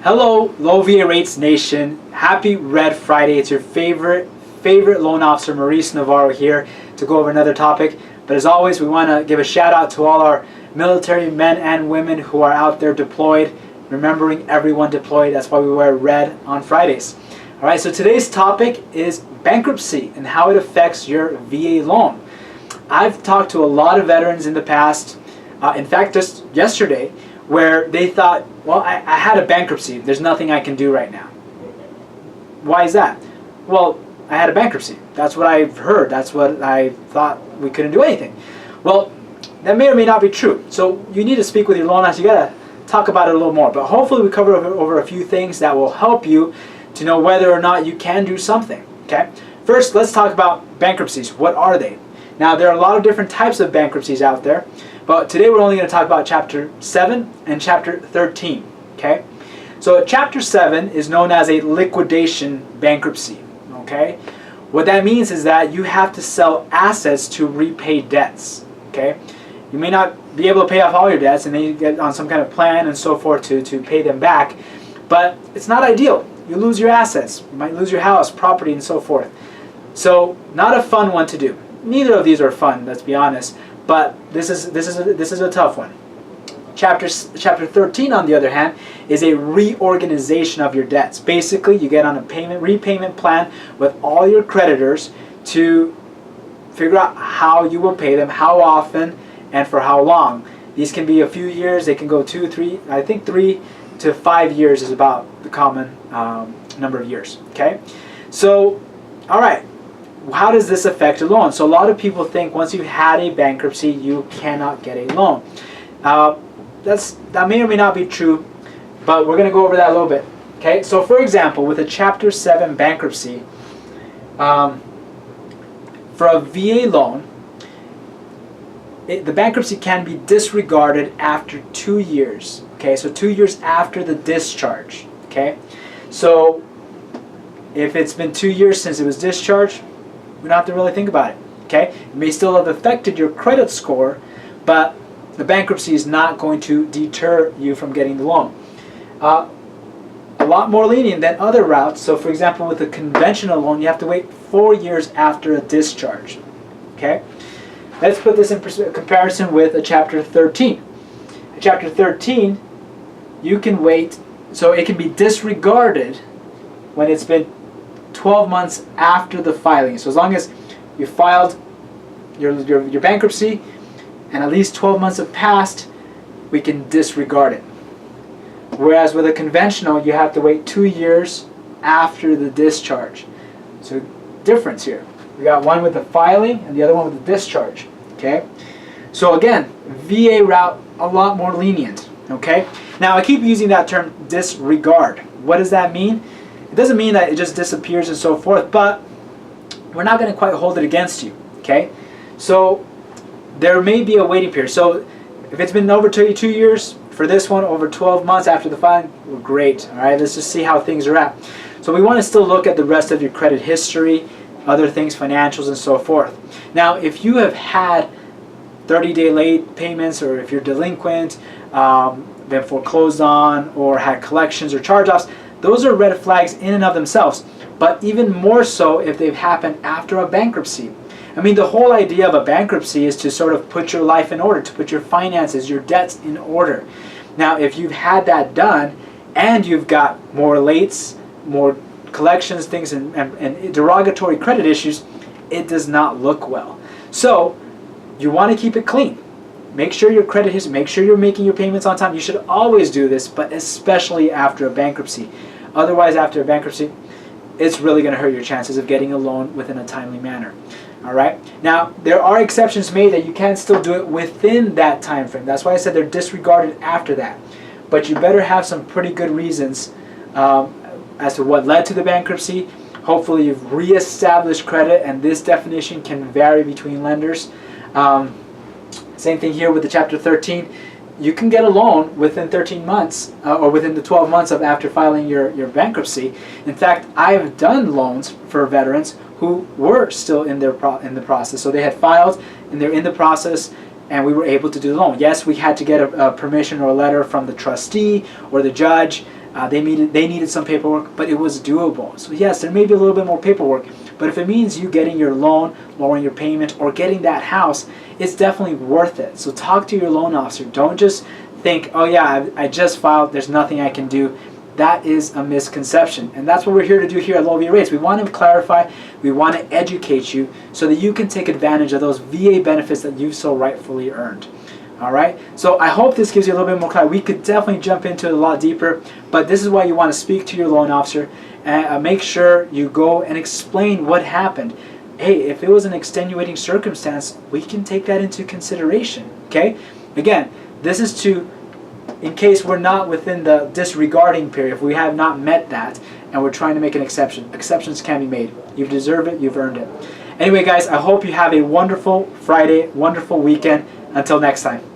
Hello, Low VA Rates Nation. Happy Red Friday. It's your favorite loan officer, Maurice Navarro, here to go over another topic. But as always, we want to give a shout out to all our military men and women who are out there deployed, remembering everyone deployed. That's why we wear red on Fridays. All right, so today's topic is bankruptcy and how it affects your VA loan. I've talked to a lot of veterans in the past, in fact, just yesterday, where they thought, well, I had a bankruptcy. There's nothing I can do right now. Why is that? Well, I had a bankruptcy. That's what I've heard. That's what I thought. We couldn't do anything. Well, that may or may not be true. So you need to speak with your loan officer. You got to talk about it a little more. But hopefully we cover over a few things that will help you to know whether or not you can do something. Okay. First, let's talk about bankruptcies. What are they? Now, there are a lot of different types of bankruptcies out there. But today we're only going to talk about Chapter 7 and Chapter 13. Okay? So Chapter 7 is known as a liquidation bankruptcy. Okay? What that means is that you have to sell assets to repay debts. Okay? You may not be able to pay off all your debts, and then you get on some kind of plan and so forth to pay them back. But it's not ideal. You lose your assets. You might lose your house, property, and so forth. So not a fun one to do. Neither of these are fun, let's be honest. But this is a tough one. Chapter 13, on the other hand, is a reorganization of your debts. Basically, you get on a repayment plan with all your creditors to figure out how you will pay them, how often, and for how long. These can be a few years. They can go 2, 3. I think 3 to 5 years is about the common number of years. Okay, so all right. How does this affect a loan? So a lot of people think once you've had a bankruptcy, you cannot get a loan. That may or may not be true, but we're going to go over that a little bit. Okay, so for example, with a Chapter 7 bankruptcy, for a VA loan, the bankruptcy can be disregarded after 2 years. Okay, so 2 years after the discharge. Okay, so if it's been 2 years since it was discharged, we don't have to really think about it. Okay, it may still have affected your credit score, but the bankruptcy is not going to deter you from getting the loan. A lot more lenient than other routes. So for example, with a conventional loan, you have to wait 4 years after a discharge. Okay, let's put this in comparison with a Chapter 13. A Chapter 13, you can wait, so it can be disregarded when it's been 12 months after the filing. So as long as you filed your bankruptcy and at least 12 months have passed, we can disregard it. Whereas with a conventional, you have to wait 2 years after the discharge. So difference here. We got one with the filing and the other one with the discharge. Okay? So again, VA route, a lot more lenient. Okay? Now I keep using that term disregard. What does that mean? It doesn't mean that it just disappears and so forth, but we're not going to quite hold it against you. Okay? So there may be a waiting period. So if it's been over 2 years, for this one over 12 months after the filing, well, great. All right, let's just see how things are at. So we want to still look at the rest of your credit history, other things, financials, and so forth. Now, if you have had 30-day late payments, or if you're delinquent, been foreclosed on, or had collections or charge-offs, those are red flags in and of themselves, but even more so if they've happened after a bankruptcy. I mean, the whole idea of a bankruptcy is to sort of put your life in order, to put your finances, your debts in order. Now, if you've had that done and you've got more lates, more collections, things, and derogatory credit issues, it does not look well. So you want to keep it clean. Make sure your credit history, make sure you're making your payments on time. You should always do this, but especially after a bankruptcy. Otherwise, after a bankruptcy, it's really going to hurt your chances of getting a loan within a timely manner. All right. Now, there are exceptions made that you can still do it within that time frame. That's why I said they're disregarded after that. But you better have some pretty good reasons as to what led to the bankruptcy. Hopefully, you've reestablished credit, and this definition can vary between lenders. Same thing here with the Chapter 13. You can get a loan within 13 months or within the 12 months of after filing your bankruptcy. In fact, I've done loans for veterans who were still in the process. So they had filed and they're in the process, and we were able to do the loan. Yes, we had to get a permission or a letter from the trustee or the judge They needed some paperwork, but it was doable. So yes, there may be a little bit more paperwork, but if it means you getting your loan, lowering your payment, or getting that house, it's definitely worth it. So talk to your loan officer. Don't just think, oh yeah, I just filed, there's nothing I can do. That is a misconception, and that's what we're here to do here at Low VA Rates. We want to clarify, we want to educate you so that you can take advantage of those VA benefits that you've so rightfully earned. All right, so I hope this gives you a little bit more clarity. We could definitely jump into it a lot deeper, but this is why you want to speak to your loan officer and make sure you go and explain what happened. Hey, if it was an extenuating circumstance, we can take that into consideration, okay? Again, this is to, in case we're not within the disregarding period, if we have not met that and we're trying to make an exception. Exceptions can be made. You deserve it, you've earned it. Anyway, guys, I hope you have a wonderful Friday, wonderful weekend. Until next time.